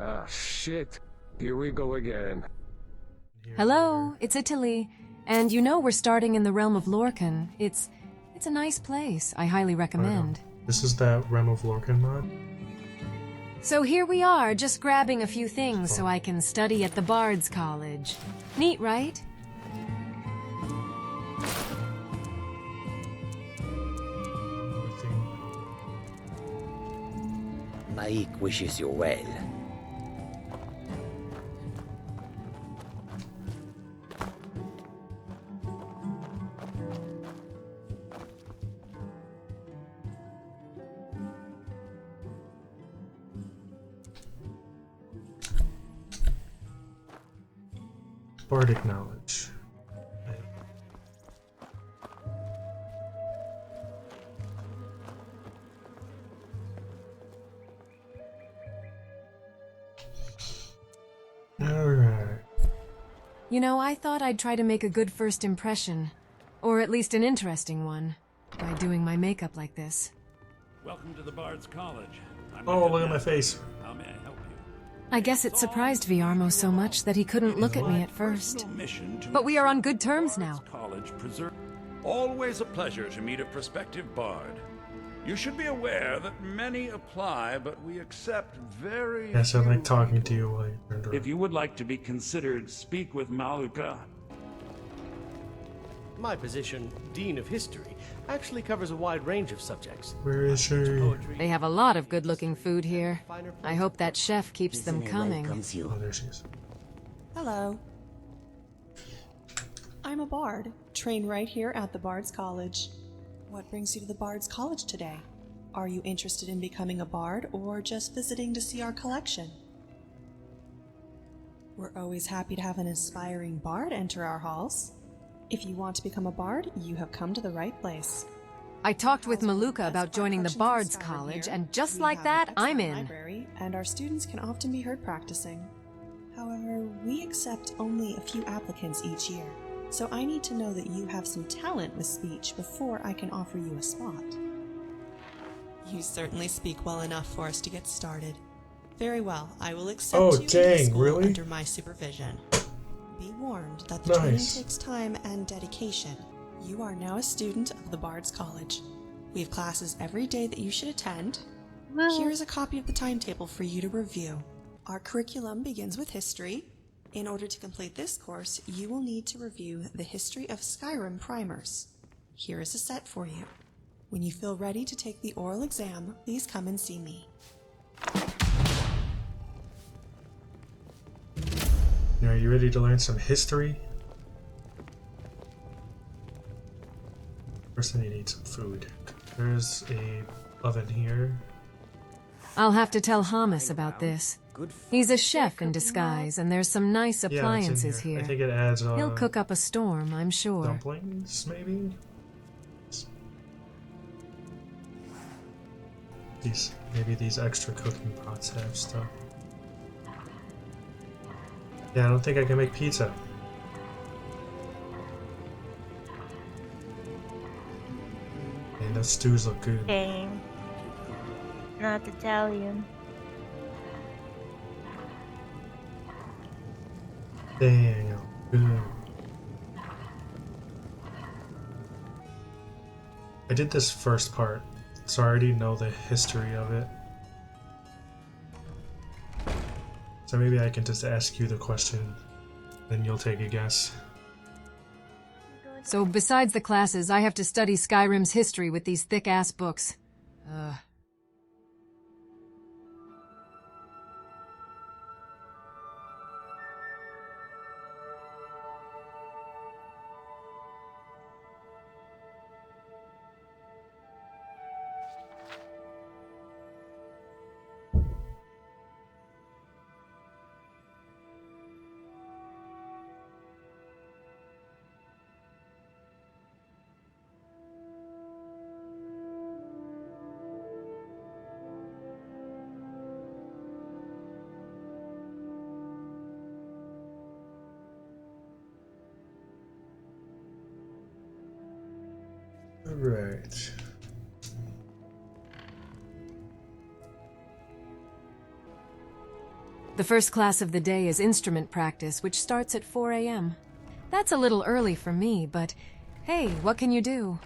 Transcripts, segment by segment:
Ah, shit. Here we go again. Hello, it's Italy. And you know we're starting in the realm of Lorcan. It's a nice place. I highly recommend. This is that Realm of Lorcan mod? So here we are, just grabbing a few things so I can study at the Bards College. Neat, right? Maik wishes you well. Bardic knowledge. Alright. You know, I thought I'd try to make a good first impression. Or at least an interesting one. By doing my makeup like this. Welcome to the Bards College. Oh, look at my face. How may I help you? I guess it surprised Viarmo so much that he couldn't look at me at first. But we are on good terms now. College preserve. Always a pleasure to meet a prospective bard. You should be aware that many apply, but we accept very Yes, I like few talking to people. you while you turned around. If you would like to be considered, speak with Maluka. My position, Dean of History, actually covers a wide range of subjects. Where is she? Poetry, They have a lot of good-looking food here. finer I hope that chef keeps them coming. Welcomes you. Oh, there she is. Hello. I'm a bard, trained right here at the Bards College. What brings you to the Bards College today? Are you interested in becoming a bard or just visiting to see our collection? We're always happy to have an aspiring bard enter our halls. If you want to become a bard, you have come to the right place. I talked with Maluka about joining the Bards College, and just like that, I'm in. Library, and our students can often be heard practicing. However, we accept only a few applicants each year, so I need to know that you have some talent with speech before I can offer you a spot. You certainly speak well enough for us to get started. Very well, I will accept Oh, you into dang, school really? under my supervision. Be warned that the training Nice. takes time and dedication. You are now a student of the Bards College. We have classes every day that you should attend. Here is a copy of the timetable for you to review. Our curriculum begins with history. In order to complete this course, you will need to review the History of Skyrim primers. Here is a set for you. When you feel ready to take the oral exam, please come and see me. Are you ready to learn some history? First thing you need some food. There's a oven here. I'll have to tell Hammus about this. He's a chef in disguise, and there's some nice Yeah, it's in appliances here. here. I think it adds He'll cook up a storm, I'm sure. dumplings, maybe? Maybe these extra cooking pots have stuff. Yeah, I don't think I can make pizza. And those stews look good. Dang. Not Italian. Damn, good. I did this first part, so I already know the history of it. So maybe I can just ask you the question, then you'll take a guess. So besides the classes, I have to study Skyrim's history with these thick-ass books. Alright. The first class of the day is instrument practice, which starts at 4 a.m. That's a little early for me, but hey, what can you do?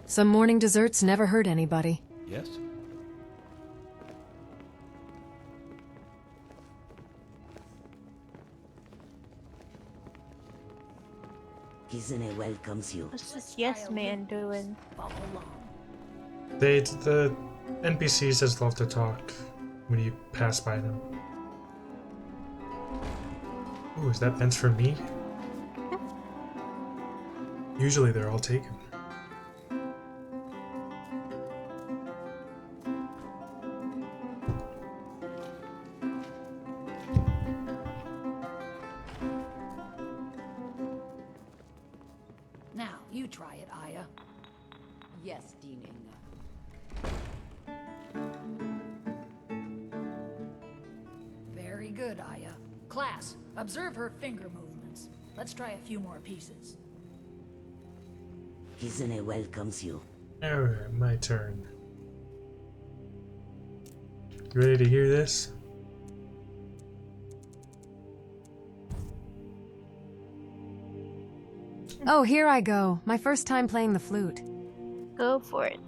Some morning desserts never hurt anybody. Yes? Kizune welcomes you. What's this yes man doing? The NPCs just love to talk when you pass by them. Ooh, is that bench for me? Usually they're all taken. Now, you try it, Aya. Yes, Deaning. Very good, Aya. Class, observe her finger movements. Let's try a few more pieces. Kizune welcomes you. Alright, my turn. You ready to hear this? Oh, here I go. My first time playing the flute. Go for it.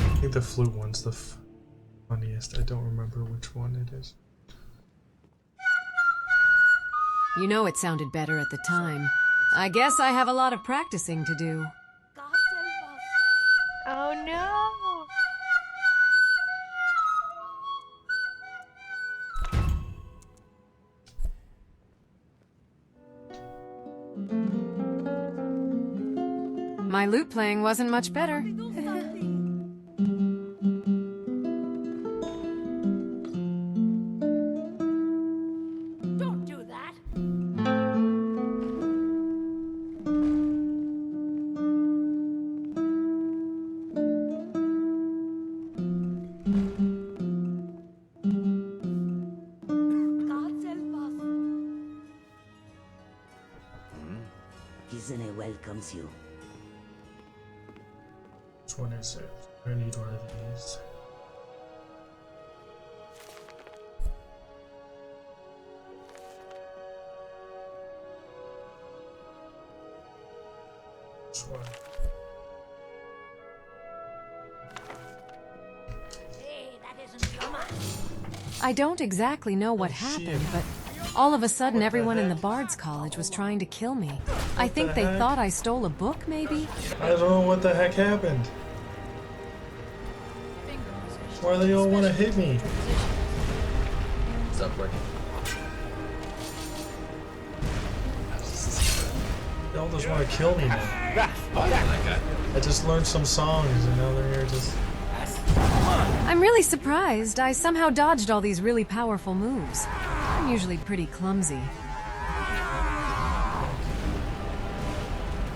I think the flute one's the funniest. I don't remember which one it is. You know it sounded better at the time. I guess I have a lot of practicing to do. Oh no! My lute playing wasn't much better. Don't do that! Kizune welcomes you. Which one is it? I need one of these. Which one? Hey, that isn't your mind. I don't exactly know what happened, but all of a sudden everyone in the Bards College was trying to kill me. I think they thought I stole a book, maybe? I don't know what the heck happened. Why do they all want to hit me? It's not working. They all just want to kill me now. Oh, I just learned some songs and now they're here just... I'm really surprised. I somehow dodged all these really powerful moves. I'm usually pretty clumsy.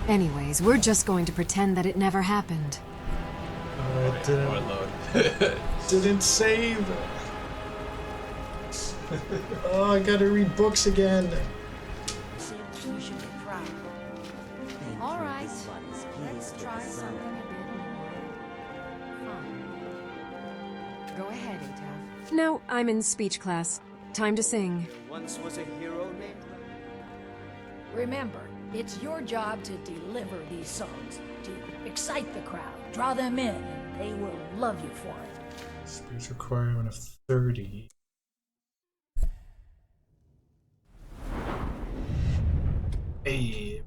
Anyways, we're just going to pretend that it never happened. It didn't save. Oh, I gotta read books again. You should be proud. All right, This one is let's pleased try with the something sun. a bit more fun. Go ahead, Ataf. No, I'm in speech class. Time to sing. Once was a hero named... Remember, it's your job to deliver these songs, to excite the crowd, draw them in, and they will love you for it. Speech requirement of 30. Hey.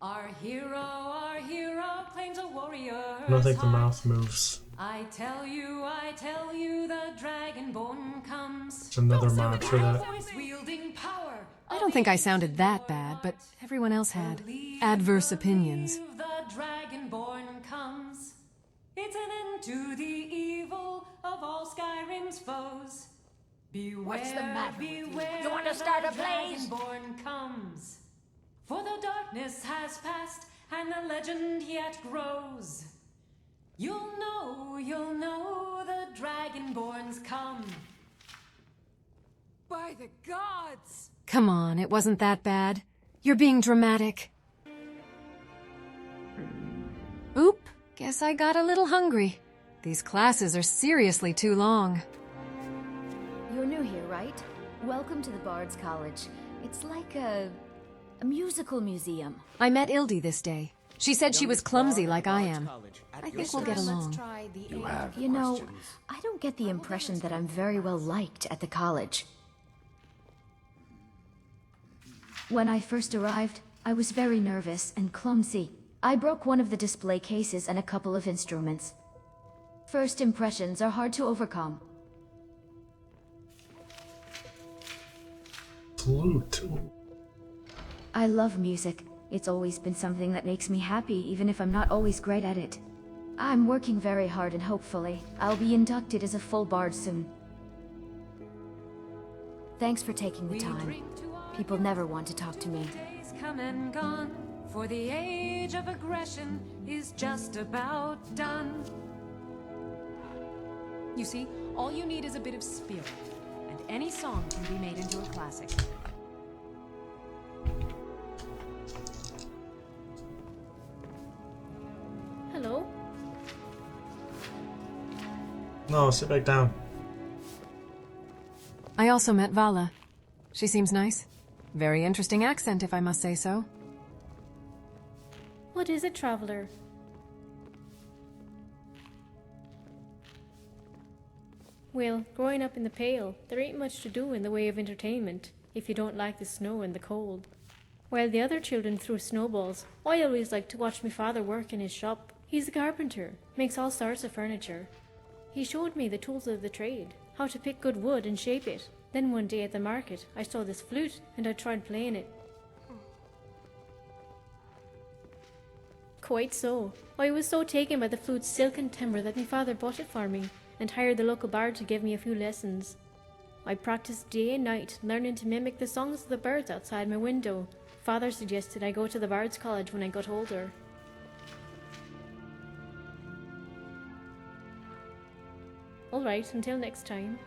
Our hero claims a warrior. I don't think the mouth moves. I tell you, the dragonborn comes. There's another mod for that. Wielding power. I don't think I sounded that bad, but everyone else had adverse opinions. The dragonborn comes. It's an end to the evil of all Skyrim's foes. Beware, What's the matter with you? beware, You want to start the a blaze? dragonborn comes. For the darkness has passed, and the legend yet grows. You'll know the dragonborns come. By the gods! Come on, it wasn't that bad. You're being dramatic. Oop, guess I got a little hungry. These classes are seriously too long. You're new here, right? Welcome to the Bards College. It's like a musical museum. I met Ildy this day. She said she was clumsy like I am. I think we'll get along. You know, I don't get the impression that I'm very well liked at the college. When I first arrived, I was very nervous and clumsy. I broke one of the display cases and a couple of instruments. First impressions are hard to overcome. Flute. I love music. It's always been something that makes me happy, even if I'm not always great at it. I'm working very hard and hopefully, I'll be inducted as a full bard soon. Thanks for taking the time. People never want to talk to me. Days come and gone, for the age of aggression is just about done. You see, all you need is a bit of spirit, and any song can be made into a classic. Hello? No, sit back down. I also met Vala. She seems nice. Very interesting accent, if I must say so. What is a traveler? Well, growing up in the Pale, there ain't much to do in the way of entertainment, if you don't like the snow and the cold. While the other children threw snowballs, I always liked to watch my father work in his shop. He's a carpenter, makes all sorts of furniture. He showed me the tools of the trade, how to pick good wood and shape it. Then one day at the market, I saw this flute, and I tried playing it. Quite so. I was so taken by the flute's silken timbre that my father bought it for me, and hired the local bard to give me a few lessons. I practiced day and night, learning to mimic the songs of the birds outside my window. Father suggested I go to the Bards College when I got older. Alright, until next time.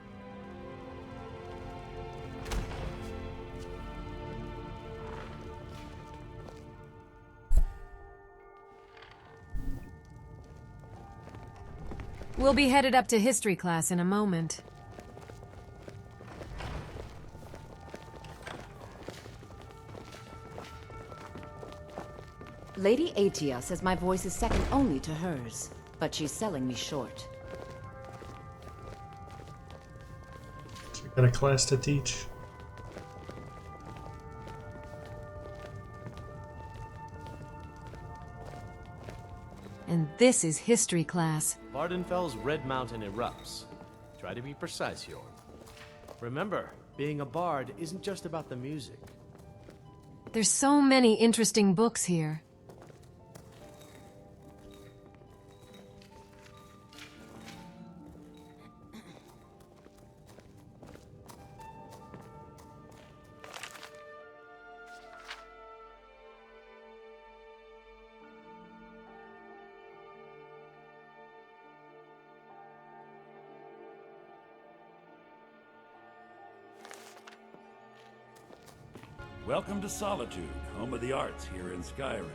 We'll be headed up to history class in a moment. Lady Atia says my voice is second only to hers, but she's selling me short. You got a class to teach? And this is history class. Vardenfell's Red Mountain erupts. Try to be precise, Jorn. Remember, being a bard isn't just about the music. There's so many interesting books here. Welcome to Solitude, home of the arts here in Skyrim.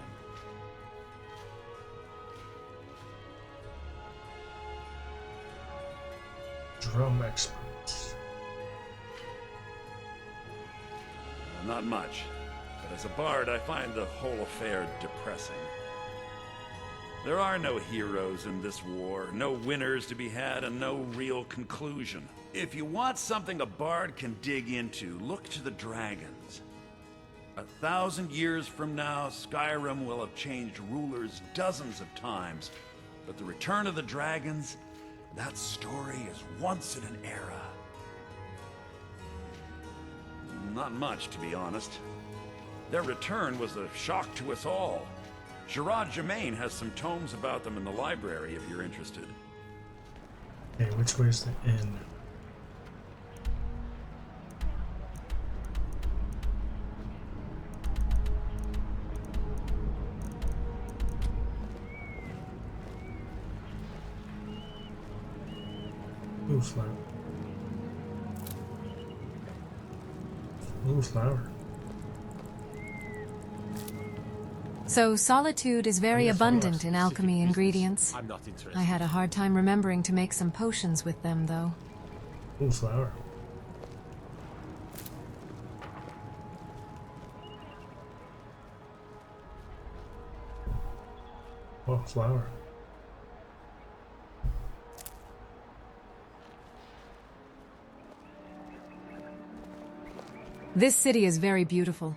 Drum experts. Not much, but as a bard I find the whole affair depressing. There are no heroes in this war, no winners to be had, and no real conclusion. If you want something a bard can dig into, look to the dragons. 1,000 years from now, Skyrim will have changed rulers dozens of times, but the return of the dragons, that story is once in an era. Not much, to be honest. Their return was a shock to us all. Gerard Germain has some tomes about them in the library if you're interested. Okay, which way is the inn? Ooh, flat. Ooh, flower. So Solitude is very abundant in alchemy ingredients. I'm not interested. I had a hard time remembering to make some potions with them, though. Ooh, flower. Oh, flower. This city is very beautiful.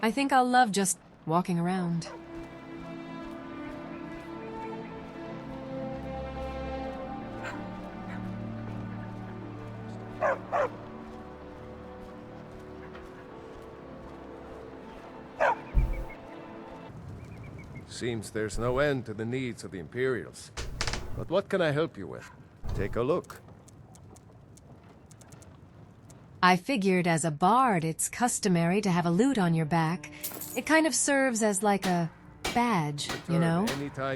I think I'll love just walking around. Seems there's no end to the needs of the Imperials. But what can I help you with? Take a look. I figured as a bard, it's customary to have a lute on your back. It kind of serves as like a badge, you know?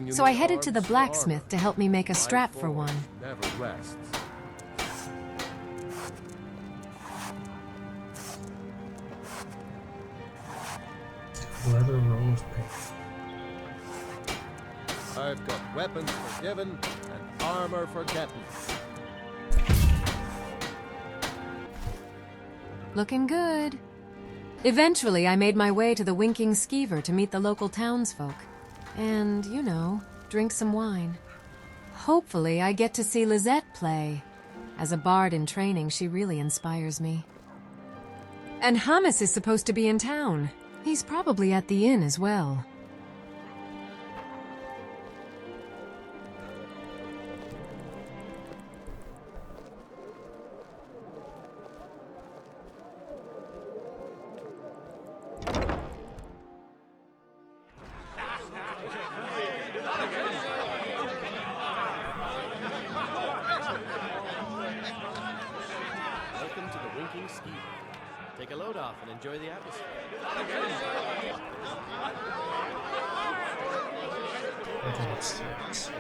So I headed to the blacksmith to help me make a strap for one. Never rests. Leather roll of paint. I've got weapons for giving and armor for getting. Looking good. Eventually, I made my way to the Winking Skeever to meet the local townsfolk. And, you know, drink some wine. Hopefully, I get to see Lizette play. As a bard in training, she really inspires me. And Hammus is supposed to be in town. He's probably at the inn as well. Welcome to the Winking Skeever. Take a load off and enjoy the atmosphere. I think it's six.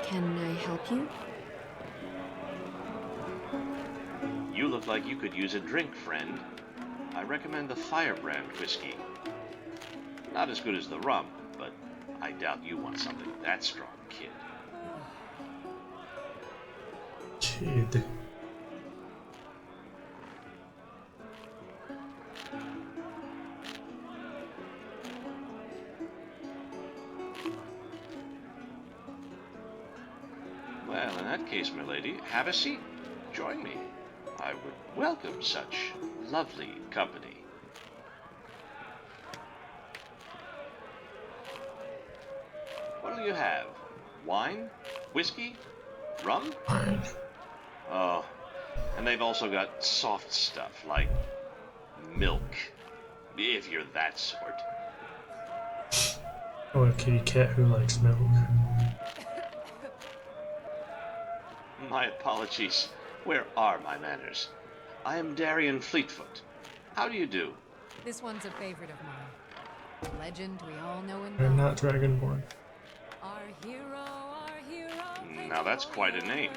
Can I help you? You look like you could use a drink, friend. I recommend the Firebrand whiskey. Not as good as the rum, but I doubt you want something that strong, kid. Kid. Well, in that case, my lady, have a seat. Join me. I would welcome such lovely company. What'll you have? Wine? Whiskey? Rum? Wine. Oh, and they've also got soft stuff like milk, if you're that sort. Oh, a kitty cat who likes milk. My apologies. Where are my manners? I am Darian Fleetfoot. How do you do? This one's a favorite of mine. Legend we all know and I'm love. not Dragonborn. Our hero, Now that's quite a name.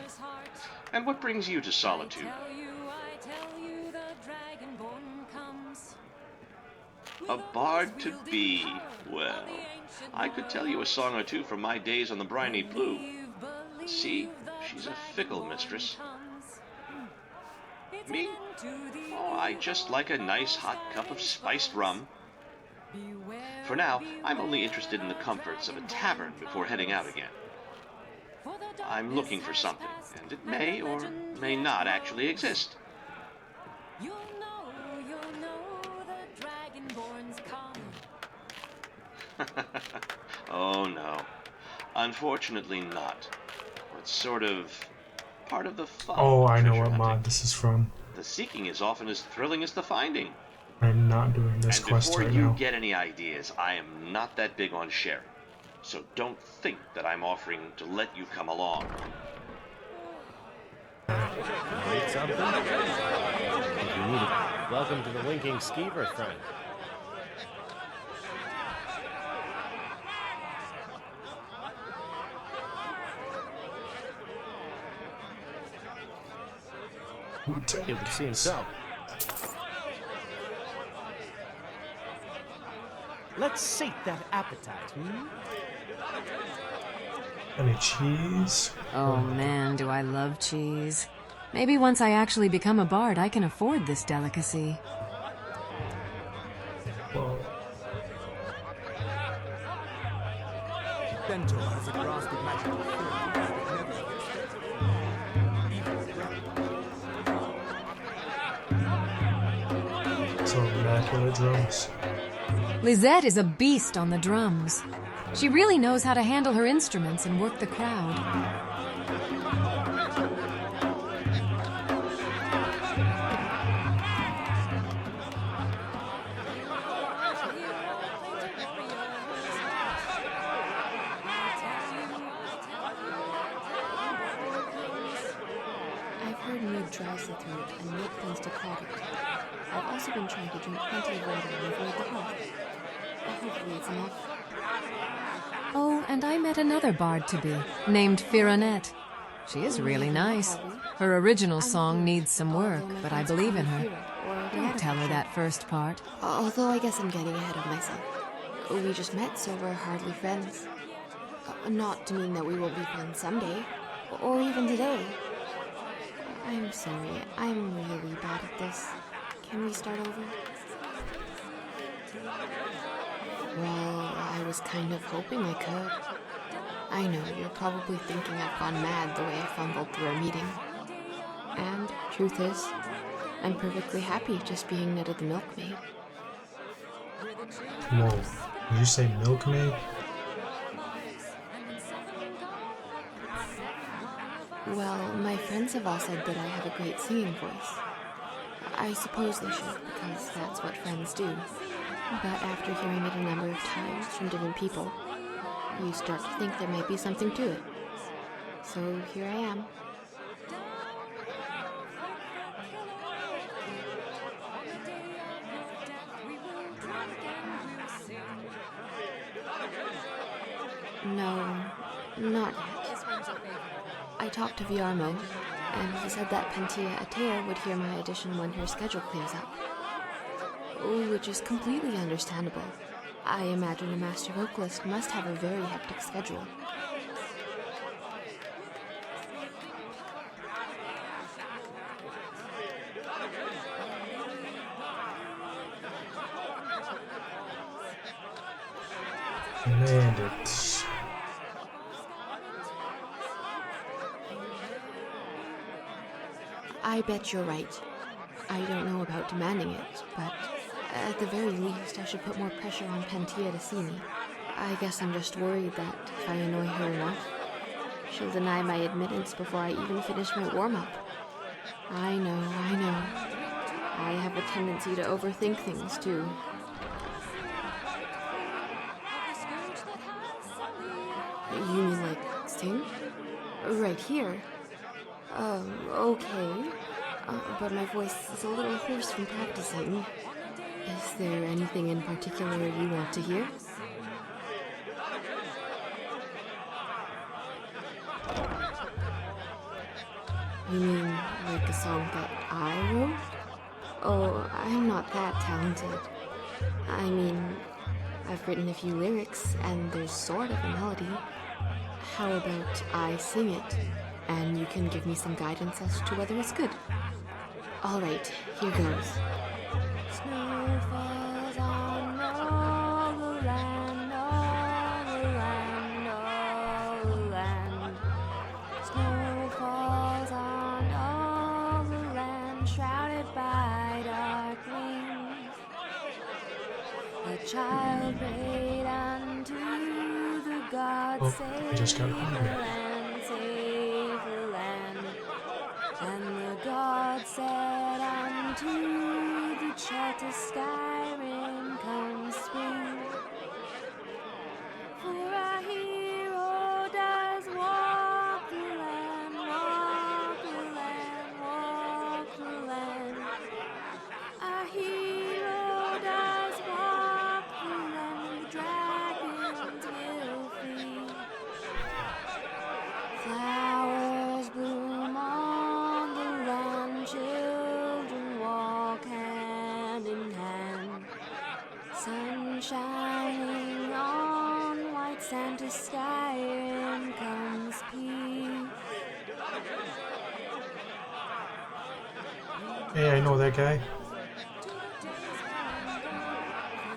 And what brings you to Solitude? I tell you, the Dragonborn comes. A bard to be. Well, I could tell you a song or two from my days on the briny blue. See, she's a fickle mistress. Me? Oh, I just like a nice hot cup of spiced rum. For now, I'm only interested in the comforts of a tavern before heading out again. I'm looking for something, and it may or may not actually exist. You'll know the Dragonborn's come. Oh no, unfortunately not. It's sort of part of the fun. Oh, I know treasure what hunting. mod this is from. The seeking is often as thrilling as the finding. I'm not doing this And quest before right you now. get any ideas, I am not that big on sharing. So don't think that I'm offering to let you come along. Need something? needed it. Welcome to the Winking Skeever, friend. It would seem so. Let's sate that appetite, Any cheese? Oh man, do I love cheese. Maybe once I actually become a bard, I can afford this delicacy. Well, Bento has a grasp of magical some immaculate drums. Lisette is a beast on the drums. She really knows how to handle her instruments and work the crowd. I've heard mead dries the throat and milk tends to clog it. I've also been trying to drink plenty of water and avoid the hearth. Hopefully it's enough. Oh, and I met another bard-to-be, named Fironette. She is really nice. Her original song needs some work, but I believe in her. Don't tell her that first part. Although I guess I'm getting ahead of myself. We just met, so we're hardly friends. Not to mean that we won't be friends someday, or even today. I'm sorry, I'm really bad at this. Can we start over? Well, I was kind of hoping I could. I know, you're probably thinking I've gone mad the way I fumbled through a meeting. And, truth is, I'm perfectly happy just being Netta the milkmaid. Whoa, did you say milkmaid? Well, my friends have all said that I have a great singing voice. I suppose they should, because that's what friends do. But after hearing it a number of times from different people, you start to think there might be something to it. So here I am. No, not yet. I talked to Viarmo, and he said that Pentia Atea would hear my audition when her schedule clears up. Which is completely understandable. I imagine a master vocalist must have a very hectic schedule. Bandit. I bet you're right. I don't know about demanding it, but at the very least, I should put more pressure on Pentia to see me. I guess I'm just worried that if I annoy her enough, she'll deny my admittance before I even finish my warm-up. I know. I have a tendency to overthink things, too. You mean like sing? Right here? Okay. But my voice is a little hoarse from practicing. Is there anything in particular you want to hear? You mean like a song that I wrote? Oh, I'm not that talented. I mean, I've written a few lyrics, and there's sort of a melody. How about I sing it, and you can give me some guidance as to whether it's good? Alright, here goes. Snow falls on all the land, all the land, all the land. Snow falls on all the land, shrouded by dark wings. A child prayed unto the gods, I just got hungry. save the land. And the god said unto the child to Skyrim come spring. For a hero does walk the land, walk the land, walk the land. shining on white sand to Skyrim comes peace. Hey, I know that guy.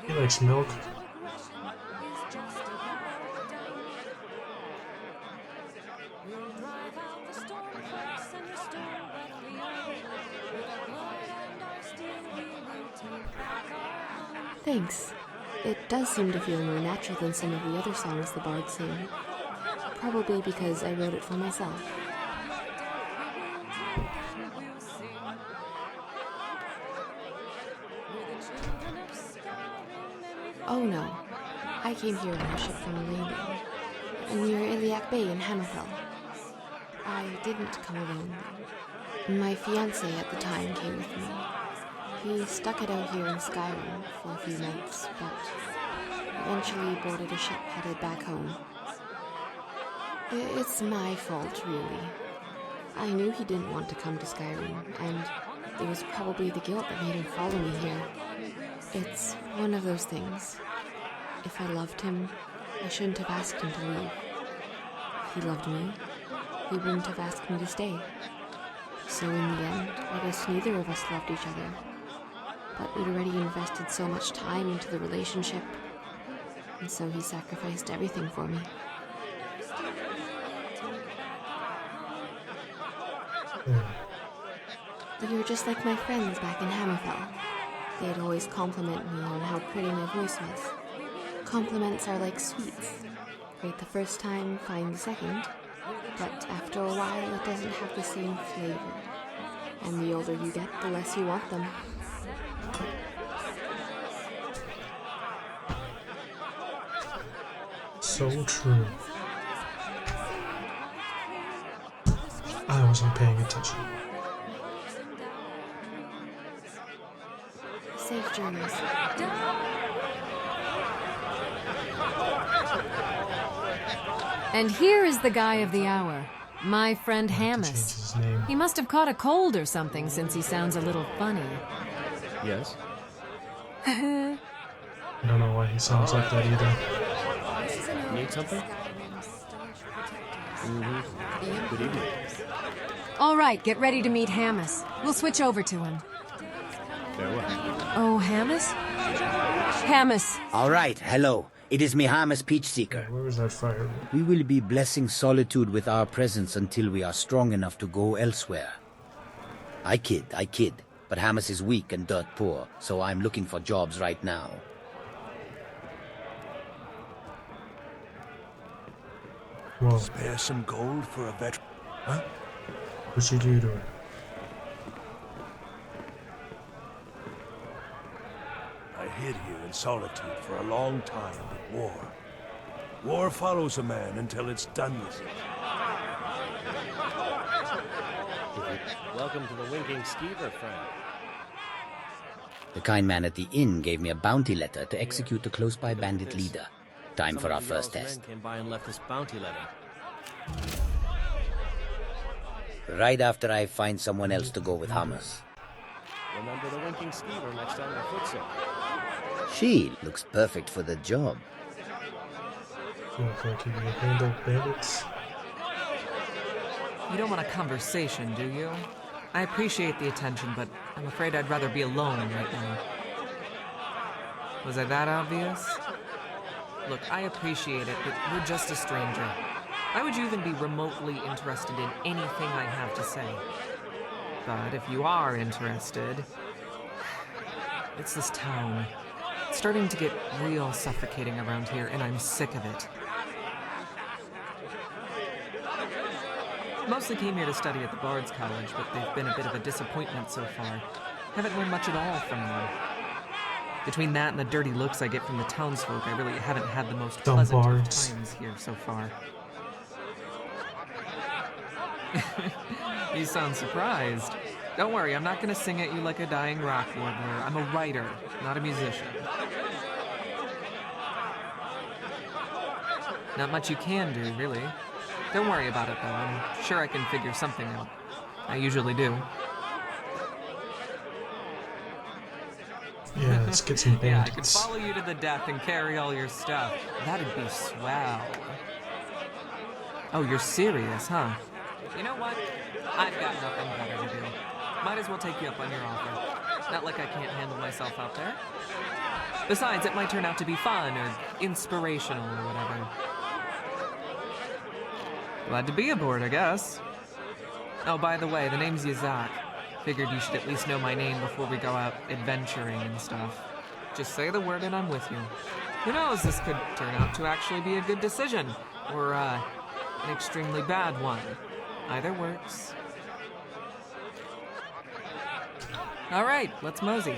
He likes milk. Thanks. It does seem to feel more natural than some of the other songs the bards sing. Probably because I wrote it for myself. Oh no. I came here on a ship from a landing, near Iliac Bay in Hammerfell. I didn't come alone, though. My fiancé at the time came with me. He stuck it out here in Skyrim for a few months, but eventually boarded a ship headed back home. It's my fault, really. I knew he didn't want to come to Skyrim, and it was probably the guilt that made him follow me here. It's one of those things. If I loved him, I shouldn't have asked him to leave. If he loved me, he wouldn't have asked me to stay. So in the end, I guess neither of us loved each other. But we'd already invested so much time into the relationship, and so he sacrificed everything for me. You were just like my friends back in Hammerfell. They'd always compliment me on how pretty my voice was. Compliments are like sweets. Great the first time, fine the second. But after a while, it doesn't have the same flavor. And the older you get, the less you want them. So true. I wasn't paying attention. Safe journeys. And here is the guy of the hour, my friend Hammus. He must have caught a cold or something since he sounds a little funny. Yes? I don't know why he sounds like that either. Need something? Good evening. All right, get ready to meet Hammus. We'll switch over to him. Farewell. Oh, Hammus? Hammus! All right, hello. It is me, Hammus Peach-Seeker. Where was that fire? We will be blessing Solitude with our presence until we are strong enough to go elsewhere. I kid. But Hammus is weak and dirt poor, so I'm looking for jobs right now. Whoa. Spare some gold for a veteran. Huh? What'd you do to her? I hid here in Solitude for a long time in war. War follows a man until it's done with it. Welcome to the Winking Skeever, friend. The kind man at the inn gave me a bounty letter to execute the close-by bandit leader. Time for our first test. Came by and left this bounty letter. Right after I find someone else to go with Hammus. Remember the Winking Skeever next time the footsie. She looks perfect for the job. You look like you can handle bandits. You don't want a conversation, do you? I appreciate the attention, but I'm afraid I'd rather be alone right now. Was I that obvious? Look, I appreciate it, but you're just a stranger. Why would you even be remotely interested in anything I have to say? But if you are interested, it's this town. It's starting to get real suffocating around here, and I'm sick of it. Mostly came here to study at the Bards College, but they've been a bit of a disappointment so far. Haven't learned much at all from them. Between that and the dirty looks I get from the townsfolk, I really haven't had the most pleasant of times here so far. You sound surprised. Don't worry, I'm not gonna sing at you like a dying rock warbler. I'm a writer, not a musician. Not much you can do, really. Don't worry about it, though. I'm sure I can figure something out. I usually do. Yeah, let's get some Yeah, I could bandits. follow you to the death and carry all your stuff. That'd be swell. Oh, you're serious, huh? You know what? I've got nothing better to do. Might as well take you up on your offer. Not like I can't handle myself out there. Besides, it might turn out to be fun or inspirational or whatever. Glad to be aboard, I guess. Oh, by the way, the name's Yazak. Figured you should at least know my name before we go out adventuring and stuff. Just say the word and I'm with you. Who knows, this could turn out to actually be a good decision. Or, an extremely bad one. Either works. Alright, let's mosey.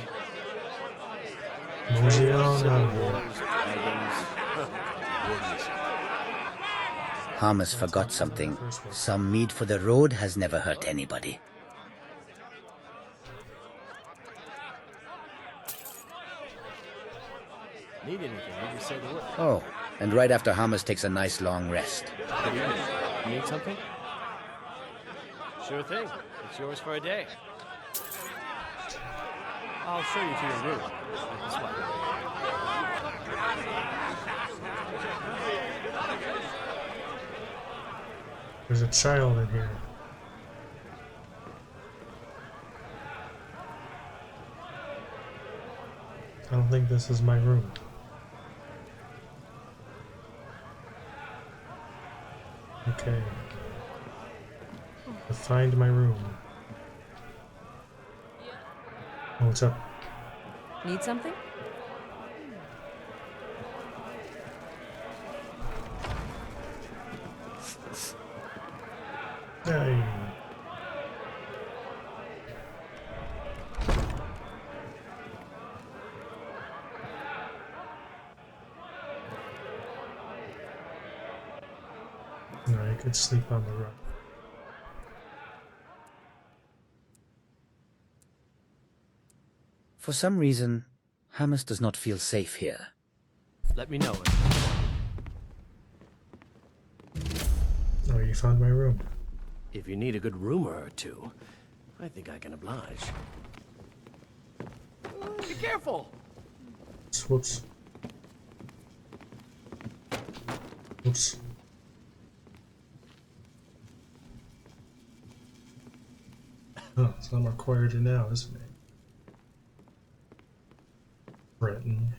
Mosey on out. Hammus forgot something. Some meat for the road has never hurt anybody. Need anything, you just say the word. Oh, and right after Hammus takes a nice long rest. Good evening. You need something? Sure thing. It's yours for a day. I'll show you to your room. Right this way. There's a child in here. I don't think this is my room. Okay. Find my room. Oh, what's up? Need something? Hey. No, I could sleep on the rug. For some reason, Hammus does not feel safe here. Let me know. Oh, you found my room. If you need a good rumor or two, I think I can oblige. Be careful! Whoops. Whoops. Oh, so I'm required to now, isn't it? Britain.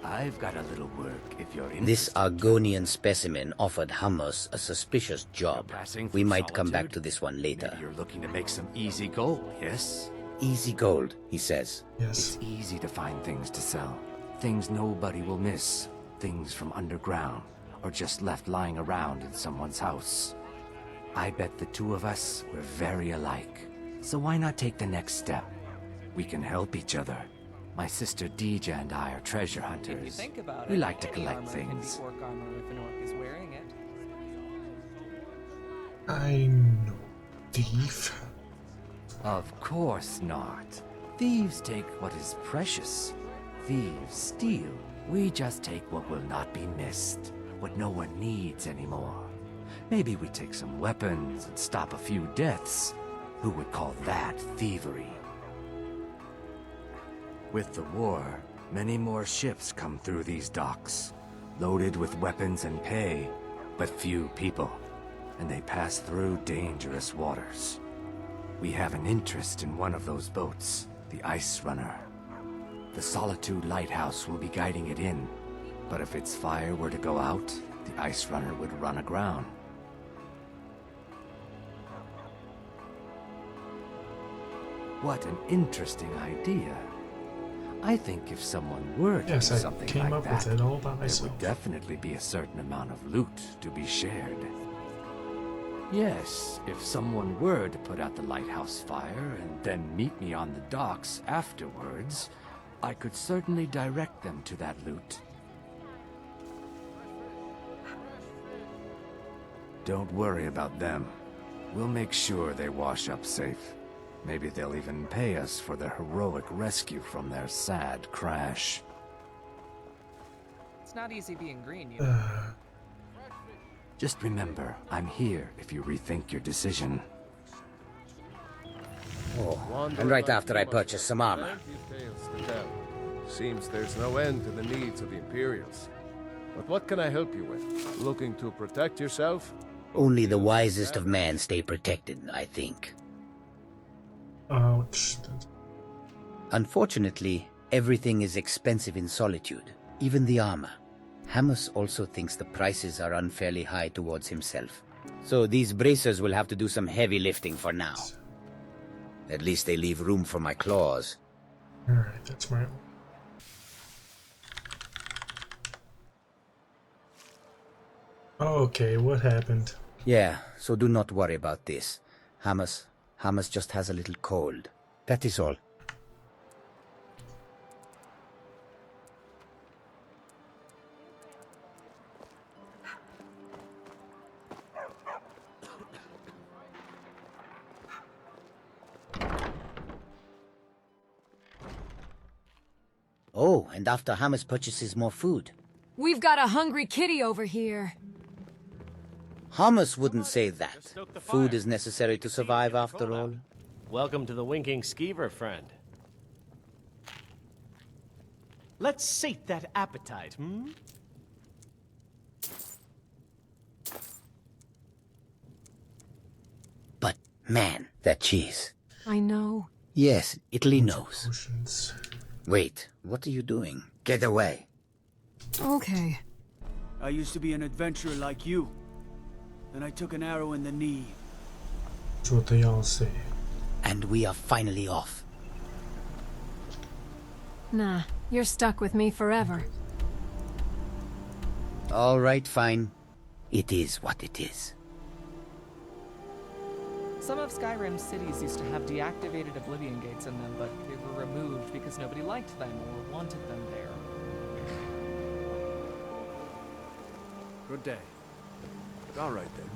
I've got a little work if you're interested. This Argonian specimen offered Hammus a suspicious job. We might come back to this one later. Maybe you're looking to make some easy gold, yes? Easy gold, he says. Yes. It's easy to find things to sell. Things nobody will miss. Things from underground, or just left lying around in someone's house. I bet the two of us were very alike. So why not take the next step? We can help each other. My sister Deja and I are treasure hunters. If you think about We it, like to any collect armor things. Can be orc armor if an orc is wearing it. I'm no thief. Of course not. Thieves take what is precious. Thieves steal. We just take what will not be missed, what no one needs anymore. Maybe we take some weapons and stop a few deaths. Who would call that thievery? With the war, many more ships come through these docks, loaded with weapons and pay, but few people, and they pass through dangerous waters. We have an interest in one of those boats, the Ice Runner. The Solitude lighthouse will be guiding it in, but if its fire were to go out, the Ice Runner would run aground. What an interesting idea. I think if someone were to do something came like up that, with it all by there myself. would definitely be a certain amount of loot to be shared. Yes, if someone were to put out the lighthouse fire and then meet me on the docks afterwards, I could certainly direct them to that loot. Don't worry about them. We'll make sure they wash up safe. Maybe they'll even pay us for their heroic rescue from their sad crash. It's not easy being green, you know. Just remember, I'm here if you rethink your decision. Oh, and right after I purchase some armor. Seems there's no end to the needs of the Imperials. But what can I help you with? Looking to protect yourself? Only the wisest of men stay protected, I think. Ouch. Unfortunately, everything is expensive in Solitude, even the armor. Hammus also thinks the prices are unfairly high towards himself. So these bracers will have to do some heavy lifting for now. At least they leave room for my claws. Alright, that's my... Okay, what happened? Yeah, so do not worry about this. Hammus just has a little cold. That is all. Oh, and after Hammus purchases more food. We've got a hungry kitty over here. Hammus wouldn't say that. Food is necessary to survive after all. Welcome to the Winking Skeever, friend. Let's sate that appetite, hmm? But, man, that cheese. I know. Yes, Italy knows. Potions. Wait, what are you doing? Get away. Okay. I used to be an adventurer like you. Then I took an arrow in the knee. That's what they all say. And we are finally off. Nah, you're stuck with me forever. All right, fine. It is what it is. Some of Skyrim's cities used to have deactivated Oblivion Gates in them, but they were removed because nobody liked them or wanted them there. Good day. All right, then.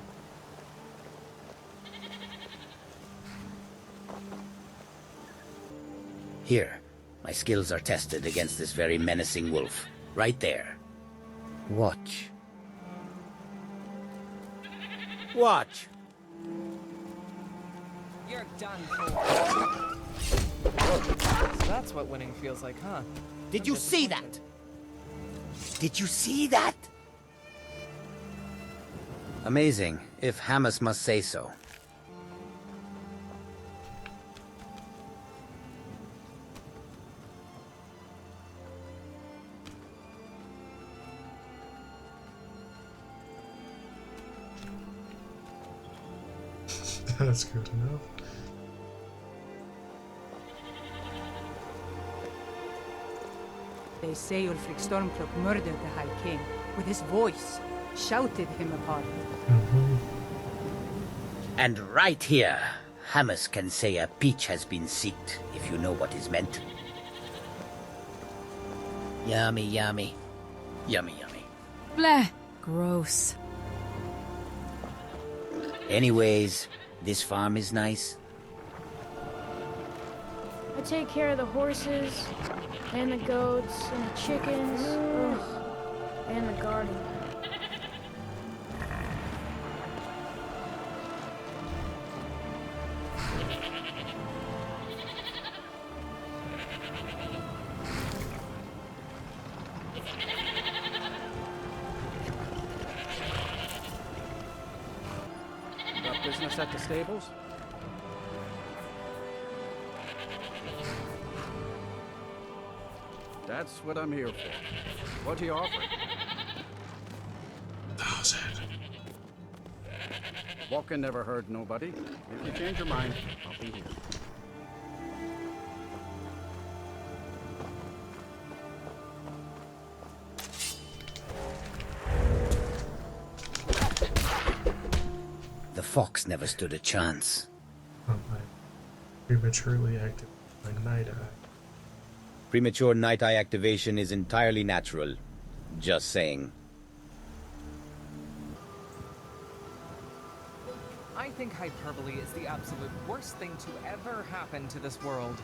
Here, my skills are tested against this very menacing wolf. Right there. Watch. Watch! You're done for. So that's what winning feels like, huh? Did you see that? Did you see that? Amazing, if Hammus must say so. That's good enough. They say Ulfric Stormcloak murdered the High King with his voice, shouted him apart. And right here, Hammus can say a peach has been seeked, if you know what is meant. Yummy, yummy. Yummy, yummy. Bleh. Gross. Anyways, this farm is nice. I take care of the horses, and the goats, and the chickens, and the garden. Got business at the stables? That's what I'm here for. What are you offering? 1,000. Walking never hurt nobody. If you change your mind, I'll be here. The fox never stood a chance. I prematurely active my night eye. Premature night eye activation is entirely natural. Just saying. I think hyperbole is the absolute worst thing to ever happen to this world.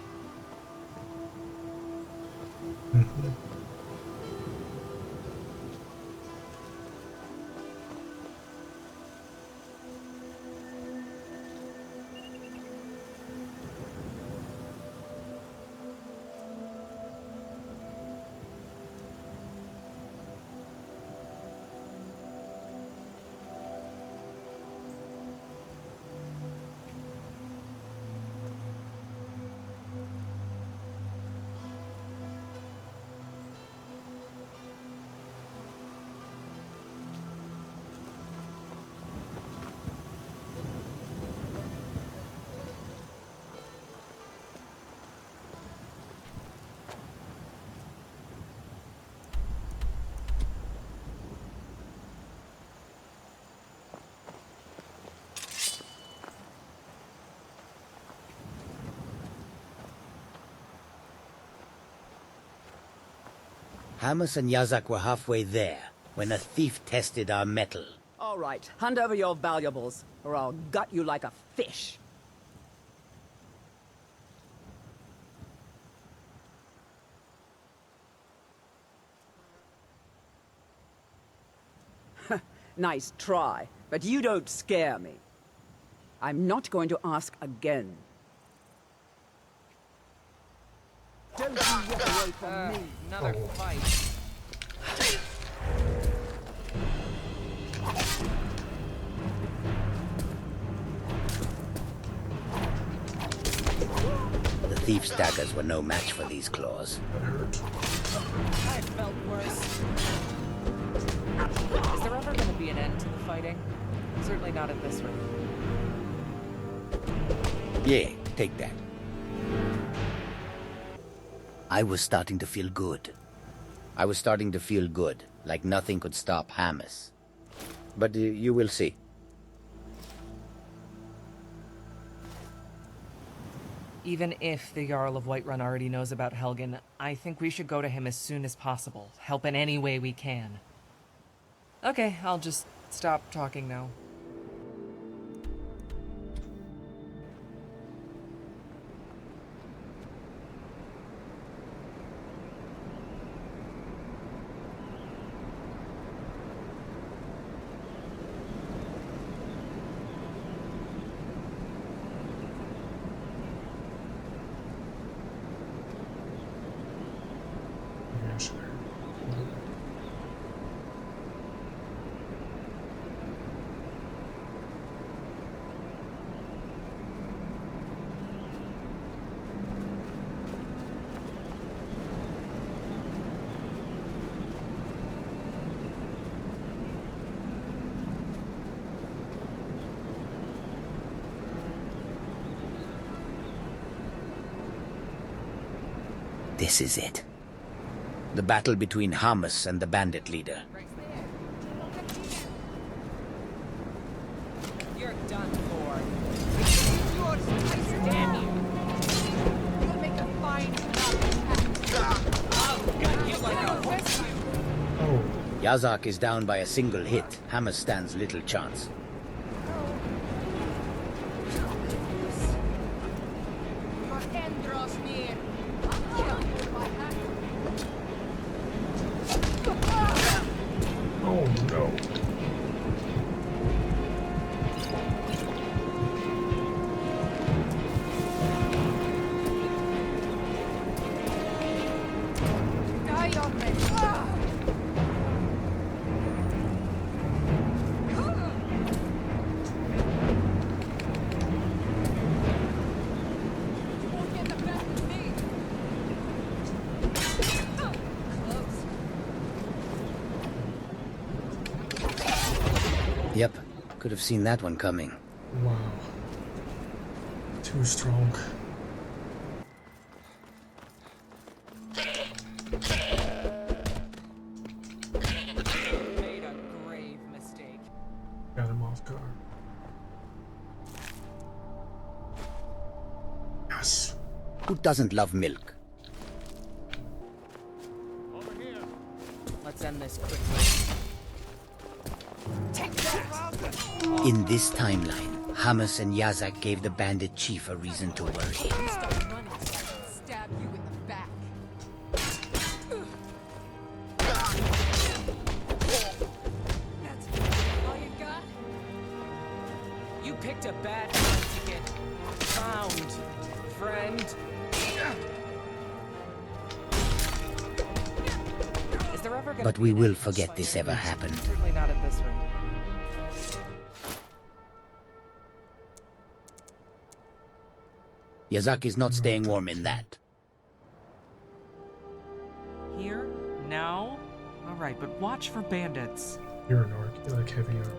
Hammus and Yazak were halfway there when a thief tested our metal. All right, hand over your valuables, or I'll gut you like a fish. Nice try, but you don't scare me. I'm not going to ask again. Don't you walk away from me. Another fight. The thief's daggers were no match for these claws. I felt worse. Is there ever going to be an end to the fighting? Certainly not at this rate. Yeah, take that. I was starting to feel good. I was starting to feel good, like nothing could stop Hammus. But you will see. Even if the Jarl of Whiterun already knows about Helgen, I think we should go to him as soon as possible. Help in any way we can. Okay, I'll just stop talking now. This is it. The battle between Hammus and the bandit leader. You're done for. Damn you. You'll make a fine I'll gut you like a rescue. Yazak is down by a single hit. Hammus stands little chance. Oh no. Die already. Yep, could have seen that one coming. Wow. Too strong. Made a grave mistake. Got him off guard. Yes. Who doesn't love milk? Let's end this quickly. Take that! In this timeline, Hammus and Yazak gave the bandit chief a reason to worry. Stab you in the back. That's all you got? You picked a bad time to get found, friend. Is there ever gonna But we will forget this ever happened. Certainly not at this rate. Yazak is not staying warm in that. Here? Now? Alright, but watch for bandits. You're an orc. You like heavy armor.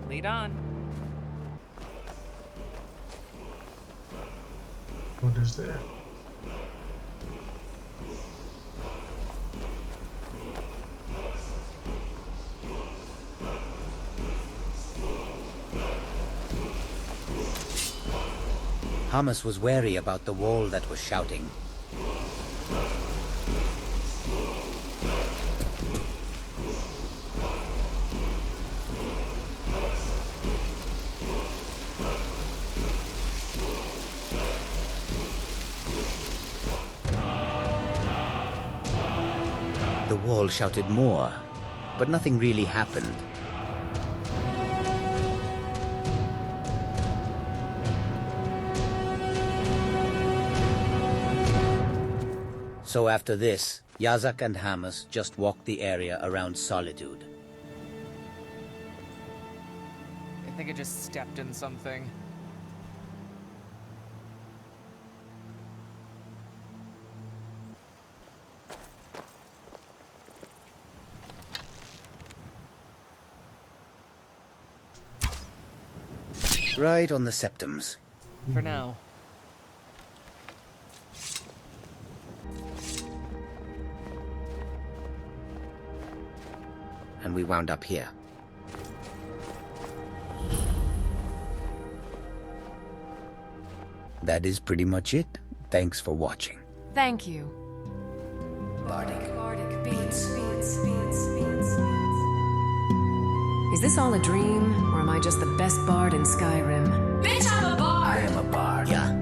Lead on. What is that? Hammus was wary about the wall that was shouting. The wall shouted more, but nothing really happened. So after this, Yazak and Hammus just walked the area around Solitude. I think I just stepped in something. Right on the septums. For now. And we wound up here. That is pretty much it. Thanks for watching. Thank you. Barding. Beats. Is this all a dream, or am I just the best bard in Skyrim? Bitch, I'm a bard! I am a bard. Yeah.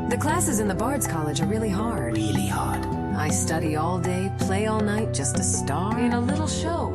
The classes in the Bards College are really hard. Really hard. I study all day, play all night, just to star in a little show.